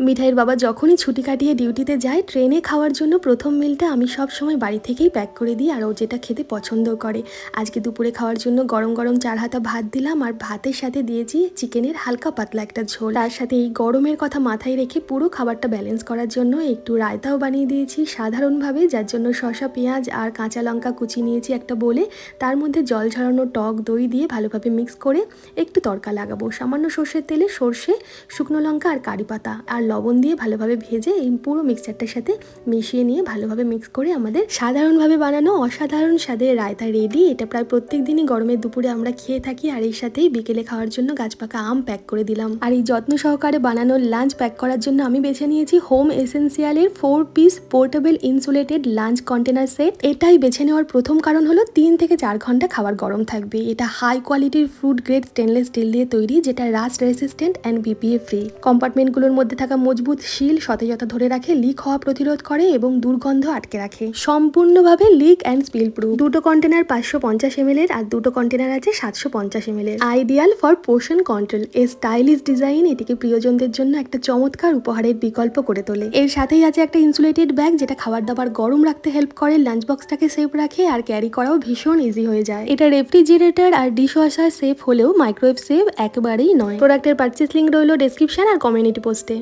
মিঠাইয়ের বাবা যখনই ছুটি কাটিয়ে ডিউটিতে যায়, ট্রেনে খাওয়ার জন্য প্রথম মিলটা আমি সব সময় বাড়ি থেকেই প্যাক করে দিই, আর ও যেটা খেতে পছন্দ করে। আজকে দুপুরে খাওয়ার জন্য গরম গরম 4 হাতা ভাত দিলাম, আর ভাতের সাথে দিয়েছি চিকেনের হালকা পাতলা একটা ঝোল। তার সাথে এই গরমের কথা মাথায় রেখে পুরো খাবারটা ব্যালেন্স করার জন্য একটু রায়তাও বানিয়ে দিয়েছি সাধারণভাবে, যার জন্য শসা, পেঁয়াজ আর কাঁচা লঙ্কা কুচি নিয়েছি একটা বলে, তার মধ্যে জল ঝরানো টক দই দিয়ে ভালোভাবে মিক্স করে একটু তড়কা লাগাবো। সামান্য সর্ষের তেলে সর্ষে, শুকনো লঙ্কা আর কারি পাতা আর লবণ দিয়ে ভালোভাবে ভেজে এই পুরো মিক্সচারটার সাথে মিশিয়ে নিয়ে ভালোভাবে মিক্স করে আমাদের সাধারণভাবে বানানো অসাধারণ স্বাদের রায়তা রেডি। এটা প্রায় প্রত্যেক দিনই গরমের দুপুরে আমরা খেয়ে থাকি, আর এই সাথেই বিকেলে খাওয়ার জন্য গাছপাকা আম প্যাক করে দিলাম। আর এই যত্ন সহকারে বানানো লাঞ্চ প্যাক করার জন্য আমি বেছে নিয়েছি হোম এসেন্সিয়ালের 4 piece portable insulated lunch container set. এটাই বেছে নেওয়ার প্রথম কারণ হলো 3 থেকে 4 ঘন্টা খাবার গরম থাকবে। এটা হাই কোয়ালিটির ফুড গ্রেড স্টেনলেস স্টিল দিয়ে তৈরি, যেটা rust resistant and BPA free. কম্পার্টমেন্টগুলোর মধ্যে থাকা মজবুত শিল সতেজতা ধরে রাখে, লিক হওয়া প্রতিরোধ করে এবং দুর্গন্ধ আটকে রাখে। সম্পূর্ণভাবে লিক অ্যান্ড স্পিল প্রুফ। দুটো কন্টেনার 550 ml এর, আর দুটো কন্টেনার আছে 750 ml এর। Ideal for portion control. এর স্টাইলিশ ডিজাইন এটিকে প্রিয়জনদের জন্য একটা চমৎকার উপহারের বিকল্প করে তোলে। এর সাথেই আছে একটা ইনসুলেটেড ব্যাগ, যেটা খাবার দাবার গরম রাখতে হেল্প করে, লাঞ্চ বক্সটাকে সেফ রাখে আর ক্যারি করাও ভীষণ ইজি হয়ে যায়। এটা রেফ্রিজারেটর আর ডিশওয়াশার সেফ হলেও মাইক্রোওয়েভ সেফ একেবারেই নয়। প্রোডাক্টের পারচেস লিঙ্ক রইল ডেসক্রিপশন আর কমিউনিটি পোস্টে।